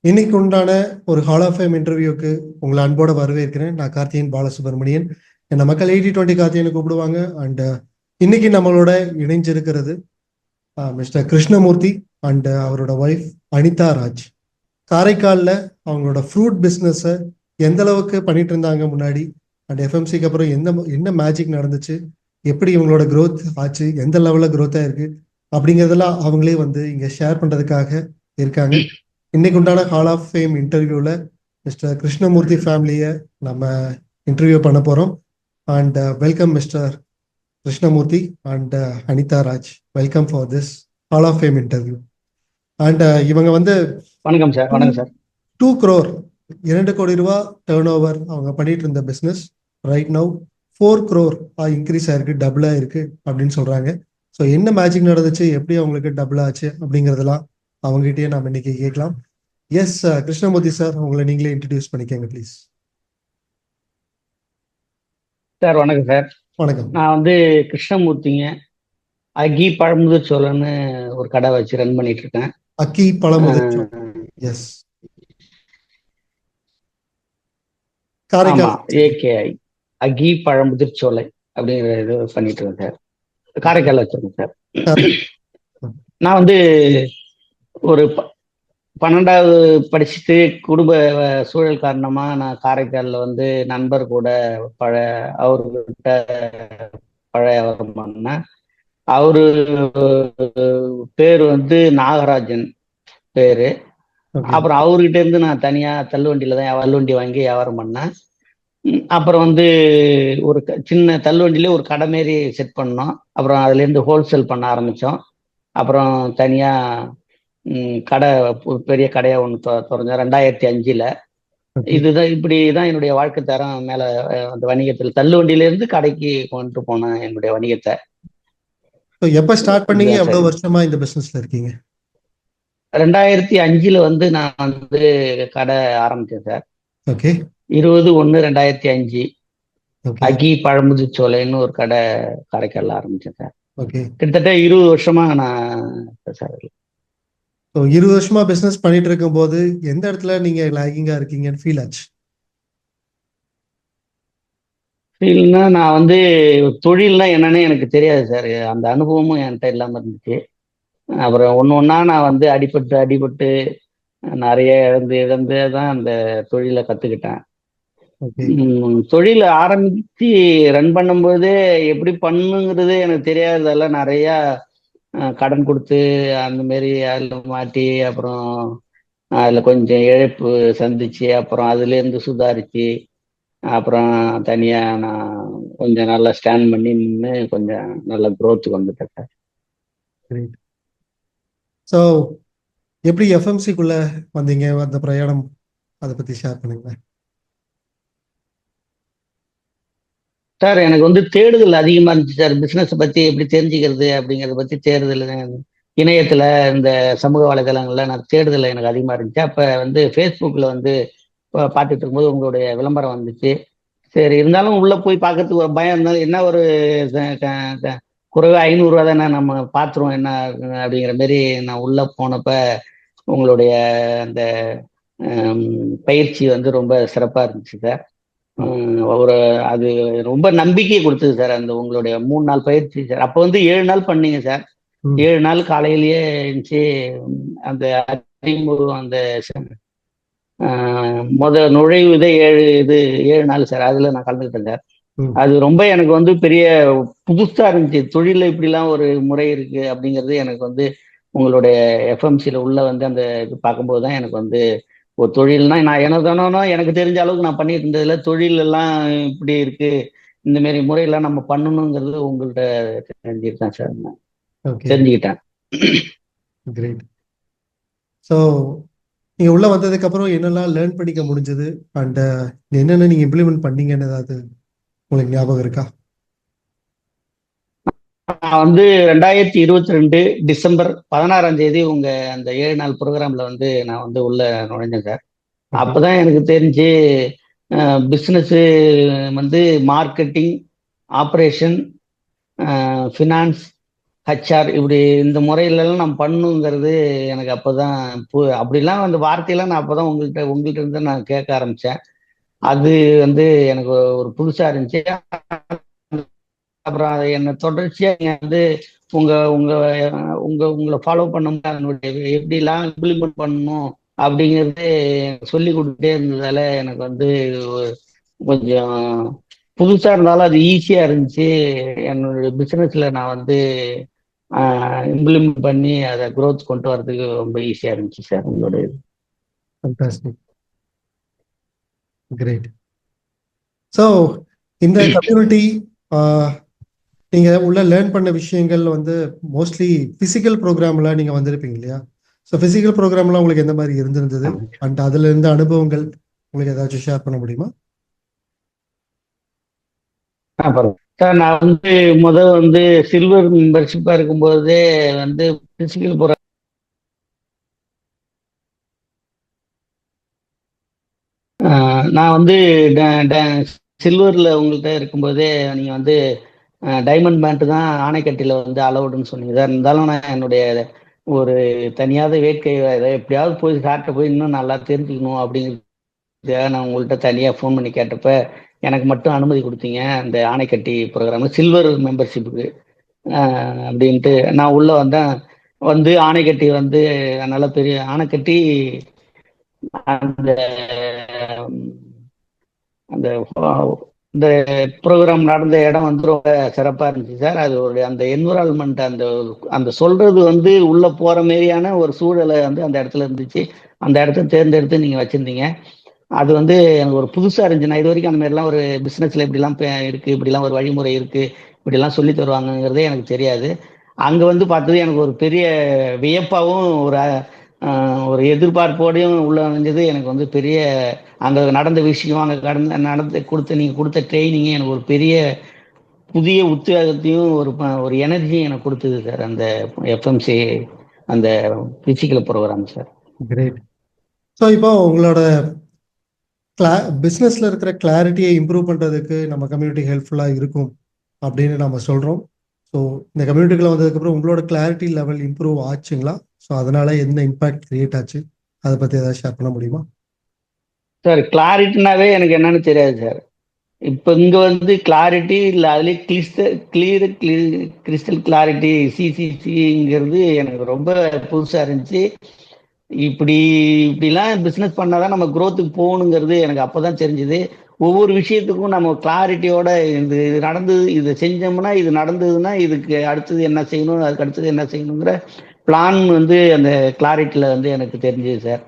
இன்னைக்கு உண்டான ஒரு ஹால் ஆஃப் ஃபேம் இன்டர்வியூக்கு உங்களை அன்போட வரவேற்கிறேன். நான் கார்த்தியன் பாலசுப்ரமணியன். என்ன மக்கள் 80-20 கார்த்தியனை கூப்பிடுவாங்க. அண்ட் இன்னைக்கு நம்மளோட இணைஞ்சிருக்கிறது மிஸ்டர் கிருஷ்ணமூர்த்தி அண்ட் அவரோட ஒய்ஃப் அனிதா ராஜ். காரைக்காலில் அவங்களோட ஃப்ரூட் பிஸ்னஸை எந்த அளவுக்கு பண்ணிட்டு இருந்தாங்க முன்னாடி, அண்ட் எஃப்எம்சிக்கு அப்புறம் என்ன மேஜிக் நடந்துச்சு, எப்படி இவங்களோட growth ஆச்சு, எந்த லெவலில் growth-ஆ இருக்கு அப்படிங்கிறதெல்லாம் அவங்களே வந்து இங்கே ஷேர் பண்ணுறதுக்காக இருக்காங்க. இன்னைக்கு உண்டான ஹால் ஆஃப் ஃபேம் இன்டர்வியூவில் மிஸ்டர் கிருஷ்ணமூர்த்தி ஃபேமிலியை நம்ம இன்டர்வியூ பண்ண போகிறோம். And welcome mister Krishnamurthy and Anita Raj. Welcome for this hall of fame interview. And இவங்க வந்து வணக்கம் சார். வணக்கம் சார். 2 crore 2 கோடி ரூபா டேர்ன் ஓவர் அவங்க பண்ணிட்டு இருந்த business right now 4 crore increase ஆயிருக்கு, டபுள் ஆயிருக்கு அப்படின்னு சொல்றாங்க. ஸோ என்ன மேஜிக் நடந்துச்சு, எப்படி அவங்களுக்கு டபுள் ஆச்சு அப்படிங்கிறதெல்லாம் அவங்ககிட்டயே நம்ம இன்னைக்கு கேட்கலாம். எஸ் கிருஷ்ணமூர்த்தி சார், உங்களை நீங்களே இன்ட்ரடியூஸ் பண்ணிக்கங்க ப்ளீஸ். சார் வணக்கம் சார். வணக்கம். நான் வந்து கிருஷ்ணமூர்த்திங்க. அக்கி பழமுதிர் சோழன்னு ஒரு கடை வச்சு ரன் பண்ணிட்டு இருக்கேன். அக்கி பழமுதிர். எஸ், ஆமா, காரைக்கால். ஏகேஐ அக்கி பழமுதிர் சோலை அப்படிங்கிற இது பண்ணிட்டு இருக்கேன் சார். காரைக்கால் வச்சிருக்கேன் சார். நான் வந்து ஒரு 12வது படிச்சுட்டு குடும்ப சூழல் காரணமா நான் காரைக்காலில் வந்து நண்பர் கூட அவர்கிட்ட பழைய வியாபாரம் பண்ணேன். அவரு பேர் வந்து நாகராஜன் பேரு. அப்புறம் அவர்கிட்ட இருந்து நான் தனியா தள்ளுவண்டியில தான் தள்ளுவண்டி வாங்கி வியாபாரம் பண்ணேன். அப்புறம் வந்து ஒரு சின்ன தள்ளுவண்டியில ஒரு கடை மாரி செட் பண்ணோம். அப்புறம் அதுல இருந்து ஹோல்சேல் பண்ண ஆரம்பிச்சோம். அப்புறம் தனியா கடை பெரிய கடையா ஒன்று திறந்தோம் 2005. இதுதான் இப்படிதான் என்னுடைய வாழ்க்கை தரம் மேல அந்த வணிகத்தில் தள்ளுவண்டியில இருந்து கடைக்கு கொண்டு போனேன் என்னுடைய வணிகத்தை. எப்ப ஸ்டார்ட் பண்ணீங்க, எவ்வளவு வருஷமா இந்த பிசினஸ்ல இருக்கீங்க? 2005 வந்து நான் வந்து கடை ஆரம்பிச்சேன் சார். ஓகே. 20/1/2005 அக்கி பழமுதிர் சோலைன்னு ஒரு கடை காரைக்கால்ல ஆரம்பிச்சேன் சார். ஓகே. கிட்டத்தட்ட 20 வருஷமா நான் சார் 20 வருஷமா பிசினஸ் பண்ணிட்டு இருக்கும் போது எந்த இடத்துல நீங்க லாகிங்கா இருக்கீங்கன்னு ஃபீல் ஆச்சு? ஃபீல்னா நான் வந்து தொழில்னா என்னன்னு எனக்கு தெரியாது சார். அந்த அனுபவமும் என்கிட்ட இல்லாம இருந்துச்சு. அப்புறம் ஒண்ணா நான் வந்து அடிபட்டு நிறைய இழந்து தான் அந்த தொழிலை கத்துக்கிட்டேன். தொழில் ஆரம்பிச்சு ரன் பண்ணும்போது எப்படி பண்ணுங்கிறது எனக்கு தெரியாததெல்லாம் நிறைய கடன் கொடுத்து அந்த மாரி அதில் மாட்டி, அப்புறம் அதில் கொஞ்சம் இழப்பு சந்திச்சு, அப்புறம் அதுலேருந்து சுதாரிச்சு, அப்புறம் தனியாக நான் கொஞ்சம் நல்லா ஸ்டாண்ட் பண்ணி நின்று கொஞ்சம் நல்ல க்ரோத்துக்கு வந்துட்டேன் சார். ஸோ எப்படி எஃப்எம்சிக்குள்ள வந்தீங்க, அந்த பிரயாணம் அதை பற்றி ஷேர் பண்ணுங்க சார். எனக்கு வந்து தேடுதல் அதிகமாக இருந்துச்சு சார். பிஸ்னஸை பற்றி எப்படி தெரிஞ்சுக்கிறது அப்படிங்கிறத பற்றி தேடுதல் இணையத்தில் இந்த சமூக வலைதளங்களில் நான் தேடுதல் எனக்கு அதிகமாக இருந்துச்சு. அப்போ வந்து ஃபேஸ்புக்கில் வந்து பார்த்துட்டு இருக்கும்போது உங்களுடைய விளம்பரம் வந்துச்சு. சரி, இருந்தாலும் உள்ளே போய் பார்க்கறதுக்கு ஒரு பயம் இருந்தாலும் என்ன ஒரு குறைவு 500 ரூபா தானே, நம்ம பார்த்துருவோம் என்ன அப்படிங்கிற மாரி நான் உள்ளே போனப்ப உங்களுடைய அந்த பயிற்சி வந்து ரொம்ப சிறப்பாக இருந்துச்சு சார். அது ரொம்ப நம்பிக்கை கொடுத்தது சார் அந்த உங்களுடைய 3 நாள் பயிற்சி சார். அப்போ வந்து 7 நாள் பண்ணீங்க சார். 7 நாள் காலையிலேயே இருந்துச்சு அந்த அறிமுகம், அந்த நுழைவுதே 7 நாள் சார். அதுல நான் கலந்துக்கிட்டேன் சார். அது ரொம்ப எனக்கு வந்து பெரிய புதுசா இருந்துச்சு. தொழில இப்படிலாம் ஒரு முறை இருக்கு அப்படிங்கிறது எனக்கு வந்து உங்களுடைய எஃப்எம்சில உள்ள வந்து அந்த இது பார்க்கும்போது தான் எனக்கு வந்து ஒரு தொழில்னா நான் எனக்கு தெரிஞ்ச அளவுக்கு நான் பண்ணிட்டு இருந்ததுல தொழில் எல்லாம் இப்படி இருக்கு, இந்த மாதிரி முறையெல்லாம் நம்ம பண்ணணுங்கிறது உங்கள்கிட்ட தெரிஞ்சுக்கிட்டேன் சார். தெரிஞ்சுக்கிட்டேன். கிரேட். ஸோ நீங்க உள்ள வந்ததுக்கு அப்புறம் என்னெல்லாம் லேர்ன் பண்ணிக்க முடிஞ்சது அண்ட் என்னென்ன நீங்க இம்ப்ளிமெண்ட் பண்ணீங்கன்னு ஏதாவது உங்களுக்கு ஞாபகம் இருக்கா? நான் வந்து 2022 டிசம்பர் 16 உங்க அந்த 7 நாள் ப்ரோக்ராம்ல வந்து நான் வந்து உள்ள நுழைஞ்சேன் சார். அப்பதான் எனக்கு தெரிஞ்சு பிஸ்னஸ் வந்து மார்க்கெட்டிங், ஆப்ரேஷன், ஃபினான்ஸ், ஹச்ஆர் இப்படி இந்த முறையிலலாம் நான் பண்ணுங்கிறது எனக்கு அப்பதான் அப்படிலாம் அந்த வார்த்தையெல்லாம் நான் அப்பதான் உங்கள்கிட்ட இருந்து நான் கேட்க ஆரம்பிச்சேன். அது வந்து எனக்கு ஒரு புதுசா இருந்துச்சு. அப்புறம் அதை என்ன தொடர்ச்சியா நீங்க வந்து உங்க உங்க உங்களை ஃபாலோ பண்ணும்போது அதனுடைய எப்படிலாம் இம்ப்ளிமெண்ட் பண்ணணும் அப்படிங்கிறது சொல்லி கொடுத்துட்டே இருந்ததால எனக்கு வந்து கொஞ்சம் புதுசா இருந்தாலும் அது ஈஸியா இருந்துச்சு. என்னோட பிசினஸ்ல நான் வந்து இம்ப்ளிமெண்ட் பண்ணி அதை க்ரோத் கொண்டு வரதுக்கு ரொம்ப ஈஸியா இருந்துச்சு சார் உங்களோட இது. Fantastic, great. ஸோ இந்த கம்யூனிட்டி நீங்க உள்ள லேர்ன் பண்ண விஷயங்கள் வந்து மோஸ்ட்லி பிசிக்கல் ப்ரோக்ராம்ல நீங்க வந்திருப்பீங்க இல்லையா? ஸோ பிசிக்கல் ப்ரோக்ராம்லாம் உங்களுக்கு எந்த மாதிரி இருந்திருந்தது அண்ட் அதுல இருந்த அனுபவங்கள் உங்களுக்கு ஏதாச்சும் ஷேர் பண்ண முடியுமா? சார் நான் வந்து வந்து சில்வர் மெம்பர்ஷிப்பா இருக்கும்போதே வந்து பிசிக்கல் நான் வந்து சில்வர்ல உங்கள்கிட்ட இருக்கும்போதே நீங்க வந்து டைமண்ட் பேண்ட் தான் ஆணைக்கட்டில வந்து அலௌடுன்னு சொன்னீங்க சார். இருந்தாலும் நான் என்னுடைய ஒரு தனியாத வேட்கை எப்படியாவது போய் சார்ட்ட போய் இன்னும் நல்லா தெரிஞ்சுக்கணும் அப்படிங்கிறதுக்காக நான் உங்கள்கிட்ட தனியா ஃபோன் பண்ணி கேட்டப்ப எனக்கு மட்டும் அனுமதி கொடுத்தீங்க அந்த ஆணைக்கட்டி ப்ரோக்ராம் சில்வர் மெம்பர்ஷிப்புக்கு அப்படின்ட்டு நான் உள்ள வந்தேன். வந்து ஆணைக்கட்டி வந்து நல்ல பெரிய ஆணைக்கட்டி அந்த அந்த இந்த ப்ரோக்ராம் நடந்த இடம் வந்து ரொம்ப சிறப்பா இருந்துச்சு சார். அது ஒரு அந்த என்விரான்மெண்ட் அந்த அந்த சொல்றது வந்து உள்ள போற மாதிரியான ஒரு சூழலை வந்து அந்த இடத்துல இருந்துச்சு. அந்த இடத்த தேர்ந்தெடுத்து நீங்க வச்சிருந்தீங்க. அது வந்து எனக்கு ஒரு புதுசா இருந்துச்சு. நான் இது வரைக்கும் அந்த மாதிரிலாம் ஒரு பிசினஸ்ல இப்படிலாம் இருக்கு, இப்படிலாம் ஒரு வழிமுறை இருக்கு, இப்படிலாம் சொல்லி தருவாங்கங்கிறதே எனக்கு தெரியாது. அங்க வந்து பார்த்தது எனக்கு ஒரு பெரிய வியப்பாவும் ஒரு எதிர்பார்ப்போடையும் உள்ள நுழைஞ்சது எனக்கு வந்து பெரிய அங்க நடந்த விஷயம் அங்க நீங்க கொடுத்த ட்ரைனிங் எனக்கு ஒரு பெரிய புதிய உத்வேகத்தையும் ஒரு எனர்ஜியும் எனக்கு கொடுத்தது சார் அந்த எஃப்எம்சி அந்த physical program sir. Great. So இப்போ உங்களோட பிஸ்னஸ்ல இருக்கிற கிளாரிட்டியை இம்ப்ரூவ் பண்றதுக்கு நம்ம கம்யூனிட்டி ஹெல்ப்ஃபுல்லா இருக்கும் அப்படின்னு நம்ம சொல்றோம். ஸோ இந்த கம்யூனிட்டிக்குள்ள வந்ததுக்கப்புறம் உங்களோட கிளாரிட்டி லெவல் இம்ப்ரூவ் ஆச்சுங்களா? ஸோ அதனால என்ன இம்பாக்ட் கிரியேட் ஆச்சு அதை பத்தி ஏதாவது ஷேர் பண்ண முடியுமா? சார் கிளாரிட்டினாவே எனக்கு என்னன்னு தெரியாது சார். இப்போ இங்க வந்து கிளாரிட்டி இல்லை, அதுலேயே கிறிஸ்டல் கிளாரிட்டி சிசிசிங்கிறது எனக்கு ரொம்ப புதுசா இருந்துச்சு. இப்படிலாம் பிஸ்னஸ் பண்ணாதான் நம்ம growth-க்கு போகணுங்கிறது எனக்கு அப்பதான் தெரிஞ்சுது. ஒவ்வொரு விஷயத்துக்கும் நம்ம கிளாரிட்டியோட இது நடந்தது, இதை செஞ்சோம்னா இது நடந்ததுன்னா இதுக்கு அடுத்தது என்ன செய்யணும், அதுக்கு அடுத்தது என்ன செய்யணுங்கிற பிளான் வந்து அந்த கிளாரிட்டியில வந்து எனக்கு தெரிஞ்சது சார்.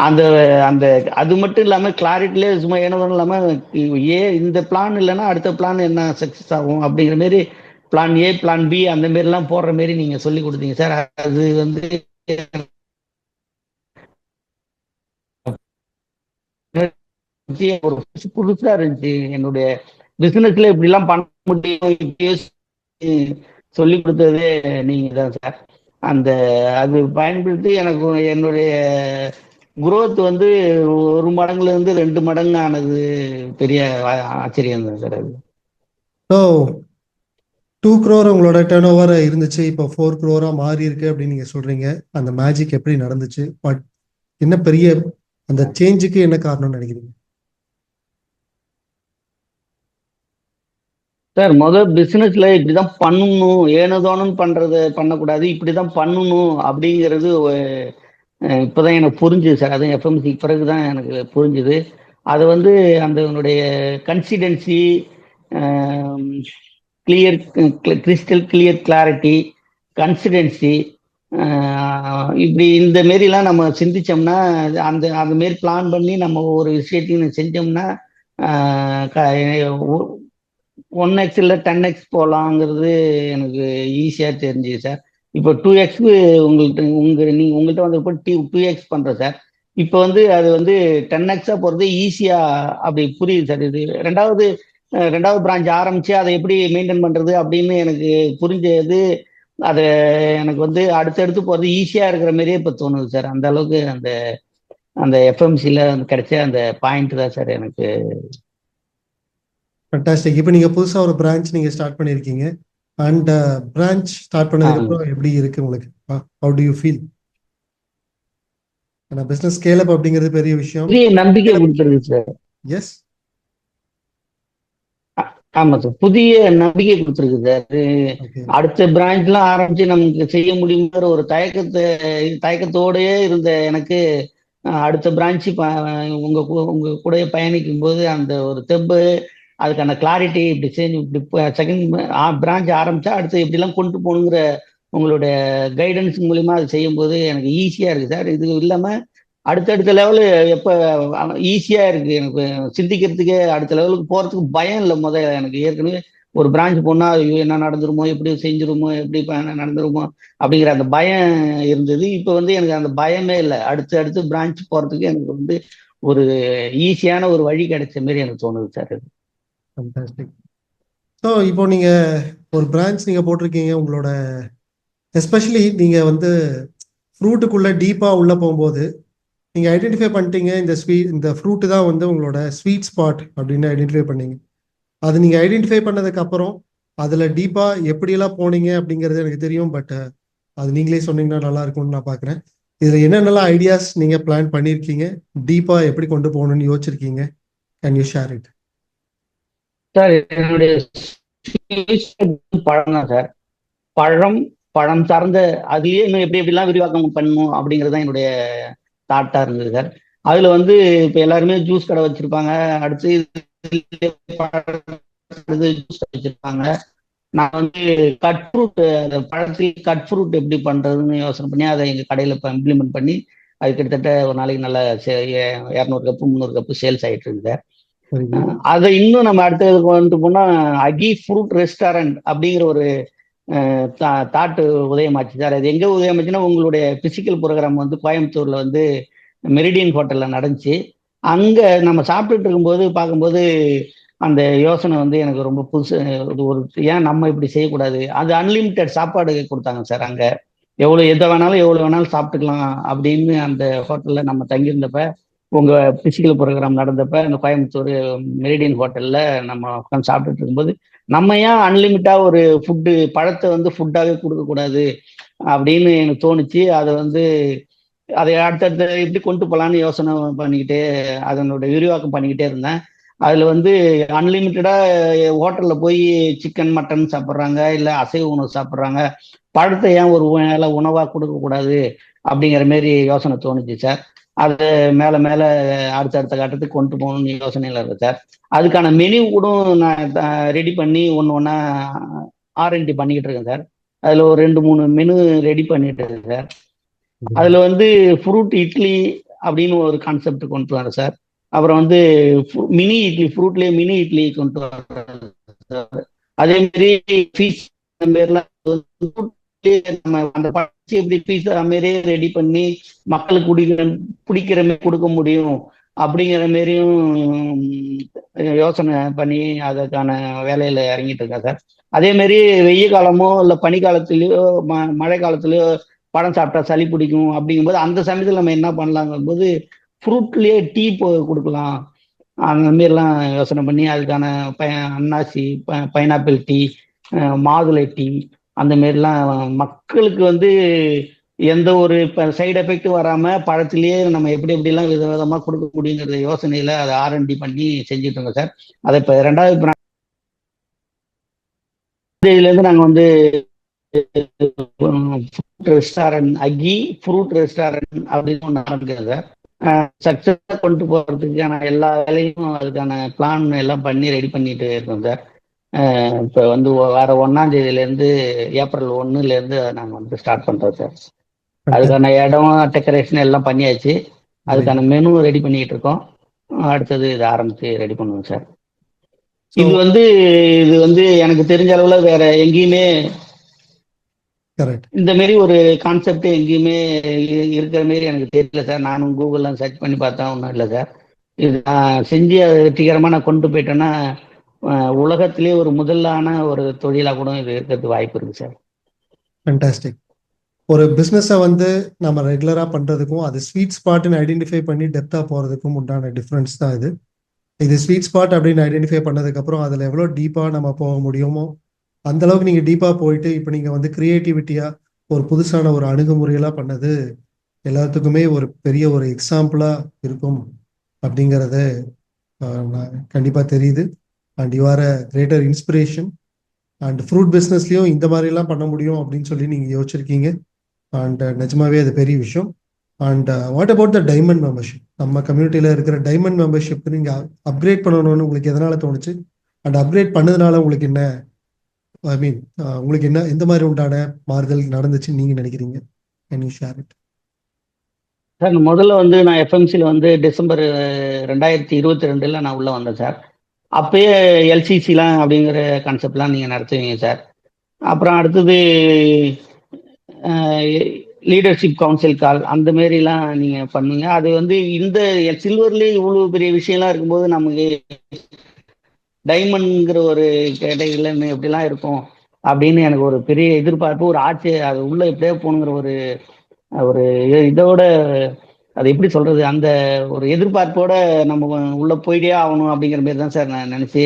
அந்த அந்த அது மட்டும் இல்லாம கிளாரிட்டிலே சும்மா ஏனதும் இல்லாம இந்த பிளான் இல்லைன்னா அடுத்த பிளான் என்ன சக்சஸ் ஆகும் அப்படிங்கிற மாதிரி பிளான் ஏ பிளான் பி அந்த மாதிரி எல்லாம் போடுற மாதிரி நீங்க சொல்லி கொடுத்தீங்க சார். அது வந்து ஒரு புதுசா இருந்துச்சு. என்னுடைய பிசினஸ்ல இப்படி எல்லாம் பண்ண முடியும் இப்படியே சொல்லி கொடுத்ததே நீங்க தான் சார். அந்த அது பயன்படுத்தி எனக்கு என்னுடைய குரோத் வந்து 1 மடங்குல இருந்து 2 மடங்கு ஆனது பெரிய ஆச்சரியம் தான் சார். அது ஸோ 2 crore உங்களோட டர்ன் ஓவர் இருந்துச்சு, இப்போ 4 crore மாறி இருக்கு அப்படின்னு நீங்க சொல்றீங்க. அந்த மேஜிக் எப்படி நடந்துச்சு? பட் என்ன பெரிய அந்த சேஞ்சுக்கு என்ன காரணம்னு நினைக்கிறீங்க? சார் பிசினஸ்ல இப்படிதான் பண்ணணும், ஏனதோனும் பண்ணக்கூடாது, இப்படிதான் பண்ணணும் அப்படிங்கிறது இப்பதான் எனக்கு புரிஞ்சுது சார். அதுவும் எஃப்எம்சி பிறகுதான் எனக்கு புரிஞ்சுது. அது வந்து அந்த உன்னுடைய consistency, clear crystal clear clarity, consistency, இப்படி இந்த மாரிலாம் நம்ம சிந்திச்சோம்னா அந்த அந்த மாரி பிளான் பண்ணி நம்ம ஒரு விஷயத்தையும் செஞ்சோம்னா 1x இல்லை 10x போகலாங்கிறது எனக்கு ஈஸியா தெரிஞ்சுது சார். இப்போ 2x உங்கள்கிட்ட வந்து 2x பண்றேன் சார். இப்போ வந்து அது வந்து 10x போறது ஈஸியா அப்படி புரியுது சார். இது ரெண்டாவது பிரான்ச் ஆரம்பிச்சு அதை எப்படி மெயின்டைன் பண்றது அப்படின்னு எனக்கு புரிஞ்சது. அது எனக்கு வந்து அடுத்தடுத்து போறது ஈஸியா இருக்கிற மாதிரியே இப்போ தோணுது சார். அந்த அளவுக்கு அந்த அந்த எஃப்எம்சில கிடைச்ச அந்த பாயிண்ட் தான் சார் எனக்கு. ஃபண்டாஸ்டிக். இப்போ நீங்க புதுசா ஒரு பிரான்ச் நீங்க ஸ்டார்ட் பண்ணியிருக்கீங்க. அண்ட் பிரான்ச் ஸ்டார்ட் பண்ணதுக்கு அப்புறம் எப்படி இருக்கு உங்களுக்கு? How do you feel? ஏன்னா பிசினஸ் ஸ்கேல் அப் அப்படிங்கிறது பெரிய விஷயம். புதிய நம்பிக்கை கொடுத்துருக்கு சார். எஸ், ஆமா சார், புதிய நம்பிக்கை கொடுத்துருக்கு சார். ஓகே, அடுத்த பிரான்ச்லாம் ஆரம்பிச்சு நமக்கு செய்ய முடியுங்கிற ஒரு தயக்கத்தோடயே இருந்த எனக்கு அடுத்த பிரான்ச்சு உங்க கூட பயணிக்கும் போது அந்த ஒரு தெம்பு, அதுக்கான கிளாரிட்டி, இப்படி செஞ்சு இப்படி செகண்ட் பிரான்ச் ஆரம்பிச்சா அடுத்து எப்படிலாம் கொண்டு போகணுங்கிற உங்களுடைய கைடன்ஸ் மூலியமா அது செய்யும் போது எனக்கு ஈஸியா இருக்கு சார். இது இல்லாம அடுத்தடுத்த லெவலு எப்ப ஈஸியா இருக்கு எனக்கு சிந்திக்கிறதுக்கே. அடுத்த லெவலுக்கு போறதுக்கு பயம் இல்லை. எனக்கு ஏற்கனவே ஒரு பிரான்ச் போனா ஐயோ என்ன நடந்துருமோ, எப்படி செஞ்சிருமோ, எப்படி நடந்துருமோ அப்படிங்கிற அந்த பயம் இருந்தது. இப்போ வந்து எனக்கு அந்த பயமே இல்லை. அடுத்து பிரான்ச் போறதுக்கு எனக்கு வந்து ஒரு ஈஸியான ஒரு வழி கிடைச்ச மாதிரி எனக்கு தோணுது சார். இது ஃபண்டாஸ்டிக். ஸோ இப்போ நீங்க ஒரு பிரான்ச் நீங்க போட்டிருக்கீங்க. உங்களோட எஸ்பெஷலி நீங்க வந்து ஃப்ரூட்டுக்குள்ள டீப்பா உள்ள போகும்போது நீங்க ஐடென்டிஃபை பண்ணிட்டீங்க இந்த ஃப்ரூட்டு தான் வந்து உங்களோட ஸ்வீட் ஸ்பாட் அப்படின்னு ஐடென்டிஃபை பண்ணீங்க. அது நீங்க ஐடென்டிஃபை பண்ணதுக்கு அப்புறம் அதுல டீப்பா எப்படியெல்லாம் போனீங்க அப்படிங்கிறது எனக்கு தெரியும். பட் அது நீங்களே சொன்னீங்கன்னா நல்லா இருக்கும்னு நான் பாக்குறேன். இதுல என்னென்னலாம் ஐடியாஸ் நீங்க பிளான் பண்ணிருக்கீங்க, டீப்பா எப்படி கொண்டு போகணும்னு யோசிச்சிருக்கீங்க? Can you share it? Sir, என்னுடைய பழம் தான் சார். பழம் சார்ந்த அதுலயே இன்னும் எப்படி எப்படிலாம் விரிவாக்கம் பண்ணணும் அப்படிங்கிறது தான் என்னுடைய தாட்டா இருந்தது சார். அதுல வந்து இப்ப எல்லாருமே ஜூஸ் கடை வச்சிருப்பாங்க, அடுத்து ஜூஸ் கடை வச்சிருப்பாங்க. நான் வந்து கட் ஃப்ரூட், அந்த பழத்தில் கட் ஃப்ரூட் எப்படி பண்றதுன்னு யோசனை பண்ணி அதை எங்க கடையில இப்போ இம்ப்ளிமெண்ட் பண்ணி அது கிட்டத்தட்ட ஒரு நாளைக்கு நல்ல 200 கப்பு 300 கப்பு சேல்ஸ் ஆயிட்டு இருக்கு சார். அதை இன்னும் நம்ம அடுத்தது கொண்டு போனா அகி ஃப்ரூட் ரெஸ்டாரண்ட் அப்படிங்கிற ஒரு தாட்டு உதயமாச்சு சார். அது எங்க உதயமாச்சுன்னா உங்களுடைய பிசிக்கல் ப்ரோக்ராம் வந்து கோயம்புத்தூர்ல வந்து மெரிடியன் ஹோட்டல்ல நடந்துச்சு. அங்க நம்ம சாப்பிட்டுட்டு இருக்கும்போது பார்க்கும்போது அந்த யோசனை வந்து எனக்கு ரொம்ப புதுசு. ஒரு ஏன் நம்ம இப்படி செய்யக்கூடாது? அது அன்லிமிட்டெட் சாப்பாடு கொடுத்தாங்க சார். அங்க எவ்வளவு வேணாலும் சாப்பிட்டுக்கலாம் அப்படின்னு அந்த ஹோட்டல்ல நம்ம தங்கியிருந்தப்ப, உங்க பிசிக்கல் ப்ரோக்ராம் நடந்தப்ப இந்த கோயம்புத்தூர் மெரிடியன் ஹோட்டல்ல நம்ம உட்காந்து சாப்பிட்டுட்டு இருக்கும்போது, நம்ம ஏன் அன்லிமிட்டா ஒரு ஃபுட்டு பழத்தை வந்து ஃபுட்டாவே கொடுக்கக்கூடாது அப்படின்னு எனக்கு தோணுச்சு. அதை அடுத்தடுத்த எப்படி கொண்டு போகலான்னு யோசனை பண்ணிக்கிட்டே அதனுடைய விரிவாக்கம் பண்ணிக்கிட்டே இருந்தேன். அதுல வந்து அன்லிமிட்டடா ஹோட்டல்ல போய் சிக்கன் மட்டன் சாப்பிட்றாங்க, இல்லை அசைவ உணவு சாப்பிட்றாங்க, பழத்தை ஏன் ஒரு உணவா கொடுக்கக்கூடாது அப்படிங்கிற மாரி யோசனை தோணுச்சு சார். அது மேல மேல அடுத்தடுத்த கட்டத்துக்கு கொண்டு போகணும்னு யோசனையில இருக்கு சார். அதுக்கான மெனு கூட நான் ரெடி பண்ணி ஒன்னா R&D பண்ணிக்கிட்டு இருக்கேன் சார். அதுல ஒரு 2-3 மெனு ரெடி பண்ணிட்டு இருக்கேன் சார். அதுல வந்து ஃப்ரூட் இட்லி அப்படின்னு ஒரு கான்செப்ட் கொண்டு வரேன் சார். அப்புறம் வந்து மினி இட்லி, ஃப்ரூட்லயே மினி இட்லி கொண்டு வரேன் சார். அதே மாதிரி ஃபீஸ் மாரிலாம் நம்ம அந்த பழச்சி எப்படி ஃபீஸ் மாரியே ரெடி பண்ணி மக்களுக்கு பிடிக்கிற மாதிரி கொடுக்க முடியும் அப்படிங்கிற மாரியும் யோசனை பண்ணி அதுக்கான வேலையில இறங்கிட்டு இருக்கேன் சார். அதே மாதிரி வெய்ய காலமோ இல்லை பனிக்காலத்திலயோ மழை காலத்திலயோ பழம் சாப்பிட்டா சளி பிடிக்கும் அப்படிங்கும்போது அந்த சமயத்தில் நம்ம என்ன பண்ணலாங்கும் போது ஃப்ரூட்லயே டீ கொடுக்கலாம். அந்த மாரிலாம் யோசனை பண்ணி அதுக்கான அன்னாசி, பைனாப்பிள் டீ, மாதுளை டீ, அந்த மாரிலாம் மக்களுக்கு வந்து எந்த ஒரு சைடு எஃபெக்டும் வராம பழத்திலேயே நம்ம எப்படி எப்படிலாம் விதவிதமா கொடுக்க முடியுங்கிற யோசனையில அதை R&D பண்ணி செஞ்சுட்டு இருக்கோம் சார். அதை இப்போ 2வது இதுல இருந்து நாங்க வந்து ரெஸ்டாரண்ட், அகி ஃப்ரூட் ரெஸ்டாரண்ட் அப்படின்னு ஒன்று நடக்குது சார். சக்சஸா கொண்டு போறதுக்கான எல்லா வேலையும் அதுக்கான பிளான் எல்லாம் பண்ணி ரெடி பண்ணிட்டு இருக்கோம் சார். இப்போ வந்து வர 1ஆம் தேதியிலேருந்து ஏப்ரல் 1லேருந்து நாங்கள் வந்து ஸ்டார்ட் பண்ணுறோம் சார். அதுக்கான இடம், டெக்கரேஷன் எல்லாம் பண்ணியாச்சு. அதுக்கான மெனு ரெடி பண்ணிட்டு இருக்கோம். அடுத்தது இதை ஆரம்பிச்சு ரெடி பண்ணுவோம் சார். இது வந்து எனக்கு தெரிஞ்ச அளவுல வேற எங்கேயுமே இந்த மாரி ஒரு கான்செப்ட் எங்கேயுமே இருக்கிற மாரி எனக்கு தெரியல சார். நானும் கூகுள்லாம் சர்ச் பண்ணி பார்த்தா ஒன்றும் இல்லை சார். இது நான் செஞ்சு வெற்றிகரமாக நான் கொண்டு போயிட்டேன்னா உலகத்திலே ஒரு முதலான ஒரு தொழிலாக கூட இது இருக்கிறதுக்கு வாய்ப்பு இருக்கு சார். ஃபண்டாஸ்டிக். ஒரு பிஸ்னஸை வந்து நம்ம ரெகுலராக பண்ணுறதுக்கும் அது ஸ்வீட் ஸ்பாட்னு ஐடென்டிஃபை பண்ணி டெப்த்தாக போகிறதுக்கும் உண்டான டிஃப்ரென்ஸ் தான் இது ஸ்வீட் ஸ்பாட் அப்படின்னு ஐடென்டிஃபை பண்ணதுக்கப்புறம் அதில் எவ்வளோ டீப்பாக நம்ம போக முடியுமோ அந்த அளவுக்கு நீங்க டீப்பா போயிட்டு இப்போ நீங்க வந்து கிரியேட்டிவிட்டியா ஒரு புதுசான ஒரு அணுகுமுறையெல்லாம் பண்ணது எல்லாத்துக்குமே ஒரு பெரிய ஒரு எக்ஸாம்பிளா இருக்கும் அப்படிங்கிறத நான் கண்டிப்பா தெரியுது. And you are a greater inspiration. And fruit பிஸ்னஸ்லயும் இந்த மாதிரி எல்லாம் பண்ண முடியும் அப்படின்னு சொல்லி நீங்க யோசிச்சிருக்கீங்க. அண்ட் நிஜமாவே அது பெரிய விஷயம். And what about the diamond membership? நம்ம கம்யூனிட்டியில இருக்கிற டைமண்ட் மெம்பர்ஷிப் நீங்க அப்கிரேட் பண்ணணும்னு உங்களுக்கு எதனால தோணுச்சு? அண்ட் அப்கிரேட் பண்ணதுனால உங்களுக்கு என்ன, ஐ மீன், உங்களுக்கு என்ன, எந்த மாதிரி உண்டான மாறுதல் நடந்துச்சுன்னு நீங்க நினைக்கிறீங்க? Can you share it? Sir முதல்ல வந்து நான் எஃப்எம்சியில் வந்து டிசம்பர் 2022 நான் உள்ள வந்தேன் சார். அப்பயே எல்சிசிலாம் அப்படிங்கிற கான்செப்ட்லாம் நீங்கள் நடத்துவீங்க சார். அப்புறம் அடுத்தது லீடர்ஷிப் கவுன்சில் கால் அந்த மாரிலாம் நீங்கள் பண்ணுங்க. அது வந்து இந்த சில்வர்லேயே இவ்வளோ பெரிய விஷயம்லாம் இருக்கும்போது நமக்கு டைமண்ட்ங்கிற ஒரு கேட்டகரியில் எப்படிலாம் இருக்கும் அப்படின்னு எனக்கு ஒரு பெரிய எதிர்பார்ப்பு, ஒரு ஆட்சி, அது உள்ள எப்படியே போகணுங்கிற ஒரு ஒரு இதோட, அது எப்படி சொல்றது, அந்த ஒரு எதிர்பார்ப்போட நம்ம உள்ள போயிட்டே ஆகணும் அப்படிங்கிற மாதிரி தான் சார் நான் நினைச்சு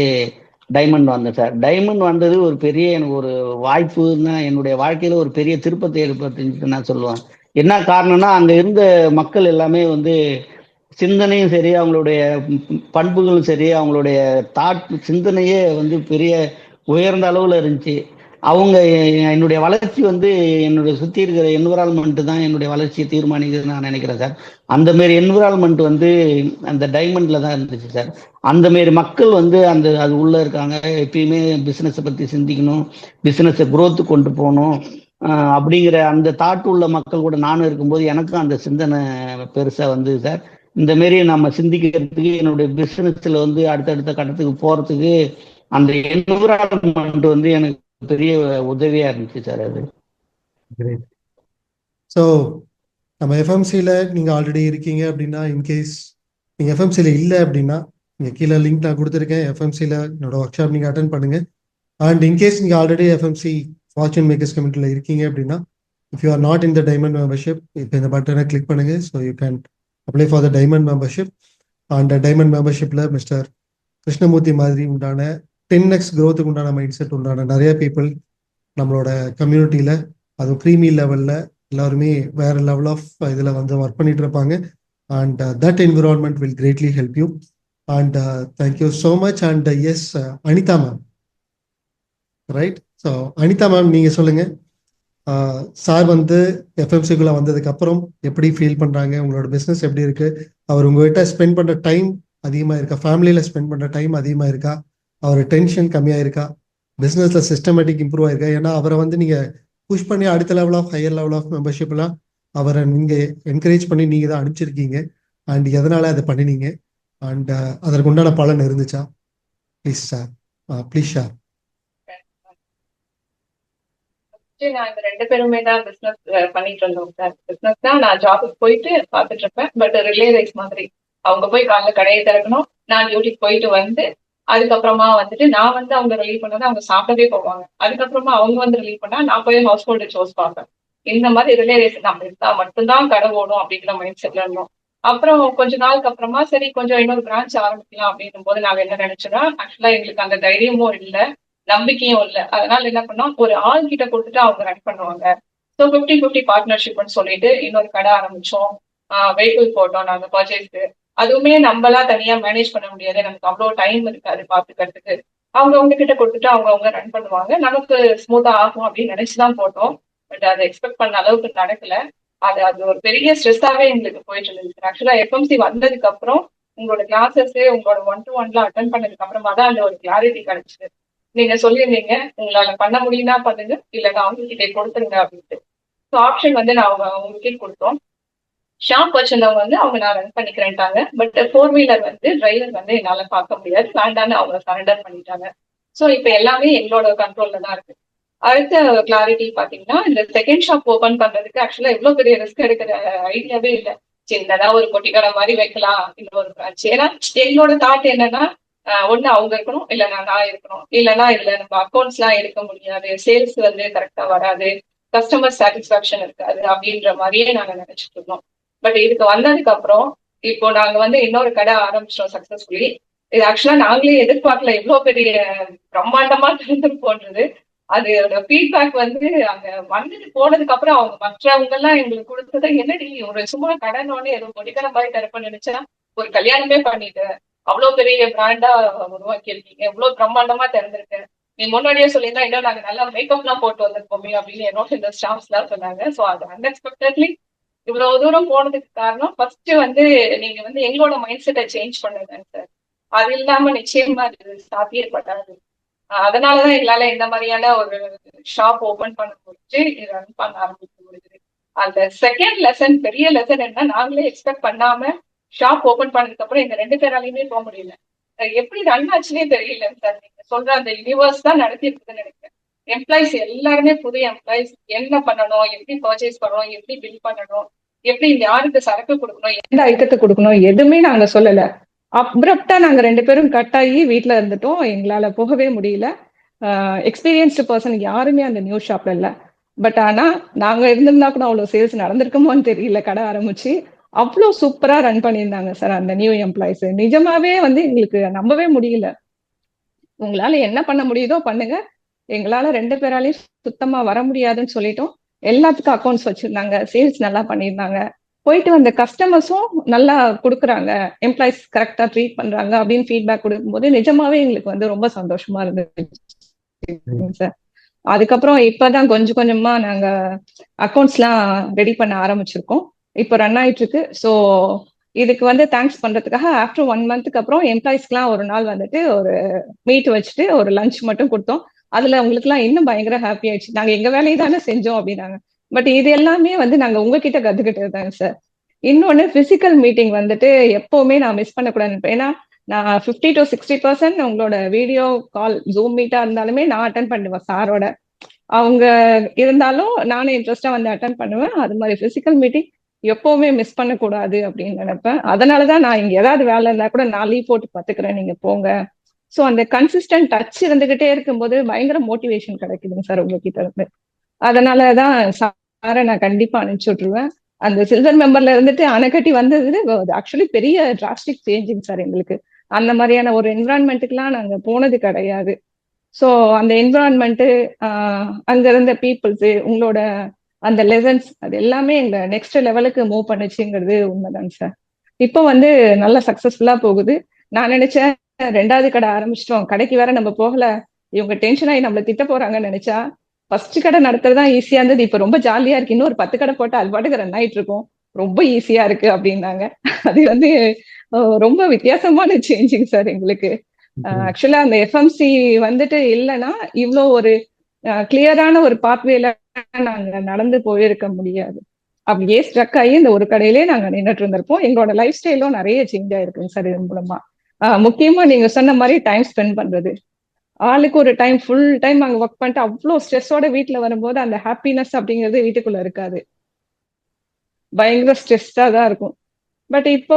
டைமண்ட் வந்தேன் சார். டைமண்ட் வந்தது ஒரு பெரிய எனக்கு ஒரு வாய்ப்பு தான், என்னுடைய வாழ்க்கையில ஒரு பெரிய திருப்பத்தை ஏற்படுத்தின்னு நான் சொல்லுவேன். என்ன காரணம்னா அங்க இருந்த மக்கள் எல்லாமே வந்து சிந்தனையும் சரி, அவங்களுடைய பண்புகளும் சரி, அவங்களுடைய சிந்தனையே வந்து பெரிய உயர்ந்த அளவுல இருந்துச்சு. அவங்க என்னுடைய வளர்ச்சி வந்து என்னுடைய சுற்றி இருக்கிற என்விரான்மெண்ட் தான் என்னுடைய வளர்ச்சியை தீர்மானிக்குதுன்னு நான் நினைக்கிறேன் சார். அந்த மாரி என்விரான்மெண்ட் வந்து அந்த டைமண்ட்ல தான் இருந்துச்சு சார். அந்த மாரி மக்கள் வந்து அது உள்ள இருக்காங்க. எப்பயுமே பிசினஸை பத்தி சிந்திக்கணும், பிசினஸை குரோத்து கொண்டு போகணும் அப்படிங்கிற அந்த தாட் உள்ள மக்கள் கூட நானும் இருக்கும்போது எனக்கும் அந்த சிந்தனை பெருசா வந்து சார். இந்த மாரி நம்ம சிந்திக்கிறதுக்கு, என்னுடைய பிசினஸ்ல வந்து அடுத்தடுத்த கட்டத்துக்கு போறதுக்கு அந்த என்விரான்மெண்ட் வந்து எனக்கு பெரிய உதவியா இருந்துச்சு சார். அது கிரேட். ஸோ நம்ம எஃப்எம்சியில் நீங்கள் ஆல்ரெடி இருக்கீங்க அப்படின்னா, இன்கேஸ் நீங்கள் எஃப்எம்சியில் இல்லை அப்படின்னா, நீங்கள் கீழே லிங்க் நான் கொடுத்துருக்கேன். எஃப்எம்சியில் என்னோட ஒர்க் ஷாப் நீங்கள் அட்டன் பண்ணுங்க. அண்ட் இன்கேஸ் நீங்கள் ஆல்ரெடி எஃப்எம்சி ஃபார்ச்சூன் மேக்கர்ஸ் கமிட்டியில் இருக்கீங்க அப்படின்னா, if you are not in the diamond membership, இப்போ இந்த பட்டனை கிளிக் பண்ணுங்க. So you can apply for the diamond membership. And diamond மெம்பர்ஷிப்பில் மிஸ்டர் கிருஷ்ணமூர்த்தி மாதிரி உண்டான 10x growth-க்கு உண்டான மைண்ட் செட் உண்டான நிறைய பீப்புள் நம்மளோட கம்யூனிட்டியில், அதுவும் க்ரீமி லெவலில் எல்லாருமே வேற லெவல் ஆஃப் இதில் வந்து ஒர்க் பண்ணிட்டு இருப்பாங்க. And that environment will greatly help you. And thank you so much. And yes, Anita ma'am, right? So Anita ma'am, நீங்கள் சொல்லுங்கள். சார் வந்து எஃப்எம்சிக்குள்ளே வந்ததுக்கு அப்புறம் எப்படி ஃபீல் பண்ணுறாங்க? உங்களோட பிஸ்னஸ் எப்படி இருக்கு? அவர் உங்ககிட்ட ஸ்பெண்ட் பண்ணுற டைம் அதிகமாக இருக்கா? ஃபேமிலியில் ஸ்பெண்ட் பண்ணுற டைம் அதிகமாக இருக்கா? அவர் டென்ஷன் கம்மியாக இருக்கா? பிஸ்னஸில் சிஸ்டமேட்டிக் இம்ப்ரூவ் ஆயிருக்கா? ஏன்னா அவரை வந்து நீங்கள் புஷ் பண்ணி அடுத்த level of higher level of மெம்பர்ஷிப்லாம் அவரை நீங்கள் என்கரேஜ் பண்ணி நீங்கள் தான் அனுப்பிச்சிருக்கீங்க. அண்ட் எதனால் அதை பண்ணினீங்க? அண்ட் அதற்கு உண்டான பலன் இருந்துச்சா? Please sir, please share. நாங்க ரெண்டு பேருமே தான் பிசினஸ் பண்ணிட்டு இருந்தோம் சார். பிசினஸ் தான், நான் ஜாபுக்கு போயிட்டு பார்த்துட்டு இருப்பேன். பட் ரிலே ரைஸ் மாதிரி அவங்க போய் காலைல கடையை திறக்கணும், நான் டியூட்டிக்கு போயிட்டு வந்து அதுக்கப்புறமா வந்துட்டு நான் வந்து அவங்க ரிலீவ் பண்ணதை அவங்க சாப்பிடவே போவாங்க. அதுக்கப்புறமா அவங்க வந்து ரிலீவ் பண்ணா நான் போய் ஹவுஸ் ஹோல்டு சோர்ஸ் பார்ப்பேன். இந்த மாதிரி ரிலே ரைஸ் நம்ம இருந்தா மட்டும்தான் கடை ஓடும் அப்படிங்கிற மைண்ட் செட்ல இருந்தோம். அப்புறம் கொஞ்ச நாளுக்கு அப்புறமா சரி கொஞ்சம் இன்னொரு பிரான்ச் ஆரம்பிக்கலாம் அப்படின்னும் போது நாங்க என்ன நினைச்சோம்னா, ஆக்சுவலா எங்களுக்கு அந்த தைரியமும் இல்லை, நம்பிக்கையும் இல்லை. அதனால என்ன பண்ணோம், ஒரு ஆள் கிட்ட கொடுத்துட்டு அவங்க ரன் பண்ணுவாங்க. ஸோ 50-50 பார்ட்னர்ஷிப்னு சொல்லிட்டு இன்னொரு கடை ஆரம்பிச்சோம். வெஹிக்கிள் போட்டோம் நாங்க பர்ச்சேஸ்க்கு. அதுவுமே நம்மளா தனியா மேனேஜ் பண்ண முடியாது, நமக்கு அவ்வளோ டைம் இருக்காது பார்த்துக்கிறதுக்கு. அவங்க கிட்ட கொடுத்துட்டு அவங்க ரன் பண்ணுவாங்க. நமக்கு ஸ்மூத்தா ஆகும் அப்படின்னு நினைச்சுதான் போட்டோம். பட் அதை எக்ஸ்பெக்ட் பண்ண அளவுக்கு நடக்கல. அது ஒரு பெரிய ஸ்ட்ரெஸ்ஸாவே எங்களுக்கு போயிட்டு இருந்துச்சு. ஆக்சுவலா எஃப்எம்சி வந்ததுக்கு அப்புறம் உங்களோட கிளாஸஸ், உங்களோட 1-to-1 அட்டன் பண்ணதுக்கு அப்புறமா தான் அந்த ஒரு கிளாரிட்டி கிடைச்சது. நீங்க சொல்லியிருந்தீங்க உங்களால பண்ண முடியும்னா பண்ணுங்க, இல்லைன்னா அவங்க கிட்டே கொடுத்துருங்க அப்படின்ட்டு. ஸோ ஆப்ஷன் வந்து நான் உங்ககிட்ட கொடுத்தோம். ஷாப் வச்சிருந்தவங்க வந்து அவங்க நான் ரன் பண்ணிக்கிறேன்ட்டாங்க. பட் 4-வீலர் வந்து டிரைவர் வந்து என்னால பார்க்க முடியாது, வேண்டான்னு அவங்க சரண்டர் பண்ணிட்டாங்க. ஸோ இப்போ எல்லாமே எங்களோட கண்ட்ரோல்ல தான் இருக்கு. அடுத்த கிளாரிட்டி பாத்தீங்கன்னா, இந்த செகண்ட் ஷாப் ஓபன் பண்றதுக்கு ஆக்சுவலா எவ்வளவு பெரிய ரிஸ்க் எடுக்கிற ஐடியாவே இல்லை. சின்னதா ஒரு பொட்டிக்கடை மாதிரி வைக்கலாம் இன்னொரு பிரான்ச். ஏன்னா எங்களோட தாட் என்னன்னா, ஒண்ணு அவங்க இருக்கணும், இல்லைன்னா நான் இருக்கணும், இல்லைன்னா இதுல நம்ம அக்கௌண்ட்ஸ் எல்லாம் எடுக்க முடியாது, சேல்ஸ் வந்து கரெக்டா வராது, கஸ்டமர் சாட்டிஸ்பாக்சன் இருக்காது அப்படின்ற மாதிரியே நாங்க நினைச்சிட்டு இருந்தோம். பட் இதுக்கு வந்ததுக்கு அப்புறம் இப்போ நாங்க வந்து இன்னொரு கடை ஆரம்பிச்சிட்டோம் சக்சஸ்ஃபுல்லி. இது ஆக்சுவலா நாங்களே எதிர்பார்க்கல, எவ்வளவு பெரிய பிரம்மாண்டமா திறந்து போன்றது. அதோட ஃபீட்பேக் வந்து அங்க வந்துட்டு போனதுக்கு அப்புறம் அவங்க மற்றவங்க எல்லாம் எங்களுக்கு கொடுத்தது, என்னடி ஒரு சும்மா கடனோன்னு ஏதோ கொடிக்கிற மாதிரி தரப்ப நினைச்சா ஒரு கல்யாணமே பண்ணிட்டு அவ்வளவு பெரிய பிராண்டா உருவாக்கி இருக்கீங்க, எவ்வளவு பிரம்மாண்டமா திறந்திருக்கு, நீ முன்னாடியே சொல்லியிருந்தா இன்னும் நாங்க நல்லா மேக்கப் எல்லாம் போட்டு வந்திருப்போமே அப்படின்னு என்னோட இந்த ஸ்டாஃப்ஸ் எல்லாம் சொன்னாங்க. ஸோ அது அன்எக்ஸ்பெக்டட்லி இவ்வளவு தூரம் போனதுக்கு காரணம் ஃபர்ஸ்ட் வந்து நீங்க வந்து எங்களோட மைண்ட் செட்டை சேஞ்ச் பண்ணுங்க சார். அது இல்லாம நிச்சயமா அது சாத்தியப்படாது. அதனாலதான் எங்களால இந்த மாதிரியான ஒரு ஷாப் ஓபன் பண்ண முடிஞ்சு ரன் பண்ண ஆரம்பிக்க முடியுது. அந்த செகண்ட் லெசன், பெரிய லெசன் என்ன, நாங்களே எக்ஸ்பெக்ட் பண்ணாம ஷாப் ஓபன் பண்ணதுக்கு அப்புறம் எங்க 2 பேராலையுமே போக முடியல. எப்படி ரன் ஆச்சுன்னே தெரியல சார். நீங்க சொல்ற அந்த யூனிவர்ஸ் தான் நடத்தி இருக்குதுன்னு நினைக்கிறேன். எம்ப்ளாயிஸ் எல்லாருமே புது எம்ப்ளாயிஸ், என்ன பண்ணணும், எப்படி பர்ச்சேஸ் பண்ணணும், எப்படி பில் பண்ணணும், எப்படி யாருக்கு சரக்கு கொடுக்கணும், எந்த ஐட்டத்தை கொடுக்கணும், எதுவுமே நாங்க சொல்லல. அப்ரப்டா நாங்க 2 பேரும் கட் ஆகி வீட்டுல இருந்துட்டோம். எங்களால போகவே முடியல. எக்ஸ்பீரியன்ஸ்டு பர்சன் யாருமே அந்த நியூ ஷாப்ல இல்ல. பட் ஆனா நாங்க இருந்திருந்தா கூட அவ்வளவு சேல்ஸ் நடந்திருக்குமோன்னு தெரியல. கடை ஆரம்பிச்சு அவ்வளவு சூப்பரா ரன் பண்ணியிருந்தாங்க சார் அந்த நியூ எம்ப்ளாயிஸ். நிஜமாவே வந்து எங்களுக்கு நம்பவே முடியல. உங்களால என்ன பண்ண முடியுதோ பண்ணுங்க, எங்களால 2 பேராலையும் சுத்தமா வர முடியாதுன்னு சொல்லிட்டோம். எல்லாத்துக்கும் அக்கௌண்ட்ஸ் வச்சிருந்தாங்க, சேல்ஸ் நல்லா பண்ணியிருந்தாங்க, போயிட்டு வந்த கஸ்டமர்ஸும் நல்லா கொடுக்குறாங்க, எம்ப்ளாயிஸ் கரெக்டா ட்ரீட் பண்றாங்க அப்படின்னு ஃபீட்பேக் கொடுக்கும்போது நிஜமாவே எங்களுக்கு வந்து ரொம்ப சந்தோஷமா இருந்துச்சு சார். அதுக்கப்புறம் இப்பதான் கொஞ்சம் கொஞ்சமா நாங்க அக்கௌண்ட்ஸ் எல்லாம் ரெடி பண்ண ஆரம்பிச்சிருக்கோம். இப்போ ரன் ஆயிட்டு இருக்கு. ஸோ இதுக்கு வந்து தேங்க்ஸ் பண்றதுக்காக ஆஃப்டர் 1 மந்த்துக்கு அப்புறம் எம்ப்ளாயிஸ்க்குலாம் ஒரு நாள் வந்துட்டு ஒரு மீட் வச்சுட்டு ஒரு லஞ்ச் மட்டும் கொடுத்தோம். அதுல உங்களுக்கு எல்லாம் இன்னும் பயங்கர ஹாப்பி ஆயிடுச்சு. நாங்க எங்க வேலையை தானே செஞ்சோம் அப்படின்னாங்க. பட் இது எல்லாமே வந்து நாங்க உங்ககிட்ட கத்துக்கிட்டது தாங்க சார். இன்னொன்னு பிசிக்கல் மீட்டிங் வந்துட்டு எப்பவுமே நான் மிஸ் பண்ணக்கூடாது. ஏன்னா நான் 50 to 60% உங்களோட வீடியோ கால் ஜூம் மீட்டா இருந்தாலுமே நான் அட்டன் பண்ணுவேன் சாரோட. அவங்க இருந்தாலும் நானும் இன்ட்ரெஸ்டா வந்து அட்டன் பண்ணுவேன். அது மாதிரி பிசிக்கல் மீட்டிங் எப்பவுமே மிஸ் பண்ணக்கூடாது அப்படின்னு நினைப்பேன். அதனாலதான் நான் இங்க ஏதாவது வேலை இருந்தா கூட நான் லீவ் போட்டு பாத்துக்கிறேன், நீங்க போங்க. ஸோ அந்த கன்சிஸ்டன்ட் டச் இருந்துகிட்டே இருக்கும்போது பயங்கர மோட்டிவேஷன் கிடைக்குதுங்க சார் உங்ககிட்ட இருந்து. அதனாலதான் சாரை நான் கண்டிப்பா அனுப்பிச்சு விட்டுருவேன். அந்த சில்வர் மெம்பர்ல இருந்துட்டு அணைக்கட்டி வந்தது ஆக்சுவலி பெரிய டிராஸ்டிக் சேஞ்சிங் சார் எங்களுக்கு. அந்த மாதிரியான ஒரு என்விரான்மெண்ட்டுக்குலாம் நாங்க போனது கிடையாது. ஸோ அந்த என்விரான்மெண்ட், அங்க இருந்த பீப்புள்ஸ், உங்களோட அந்த லெசன்ஸ், அது எல்லாமே எங்க நெக்ஸ்ட் லெவலுக்கு மூவ் பண்ணுச்சுங்கிறது உண்மைதாங்க சார். இப்போ வந்து நல்ல சக்சஸ்ஃபுல்லா போகுது. நான் நினைச்சேன் 2வது கடை ஆரம்பிச்சிட்டோம், கடைக்கு வேற நம்ம போகல, இவங்க டென்ஷன் ஆகி நம்மள திட்ட போறாங்கன்னு நினைச்சா ஃபர்ஸ்ட் கடை நடத்துறதுதான் ஈஸியா இருந்தது, இப்ப ரொம்ப ஜாலியா இருக்கு, இன்னும் ஒரு 10 கடை போட்டு அது பாட்டுக்கு ரன் ஆயிட்டு இருக்கும், ரொம்ப ஈஸியா இருக்கு அப்படின்னாங்க. அது வந்து ரொம்ப வித்தியாசமான சேஞ்சிங் சார் எங்களுக்கு. ஆக்சுவலா அந்த எஃப்எம்சி வந்துட்டு இல்லைன்னா இவ்வளோ ஒரு கிளியரான ஒரு பாத்வேல நாங்க நடந்து போயிருக்க முடியாது. அப்படியே ஸ்ட்ரக் ஆகி இந்த ஒரு கடையிலே நாங்க நின்றுட்டு இருந்திருப்போம். எங்களோட லைஃப் ஸ்டைலும் நிறைய சேஞ்ச் ஆயிருக்குங்க சார் இது மூலமா. முக்கியமா நீங்க சொன்ன மாதிரி டைம் ஸ்பெண்ட் பண்றது, ஆளுக்கு ஒரு டைம், ஃபுல் டைம் அங்க ஒர்க் பண்ணிட்டு அவ்வளோ ஸ்ட்ரெஸ்ஸோட வீட்டுல வரும்போது அந்த ஹாப்பினஸ் அப்படிங்கிறது வீட்டுக்குள்ள இருக்காது, பயங்கர ஸ்ட்ரெஸ்ஸா தான் இருக்கும். பட் இப்போ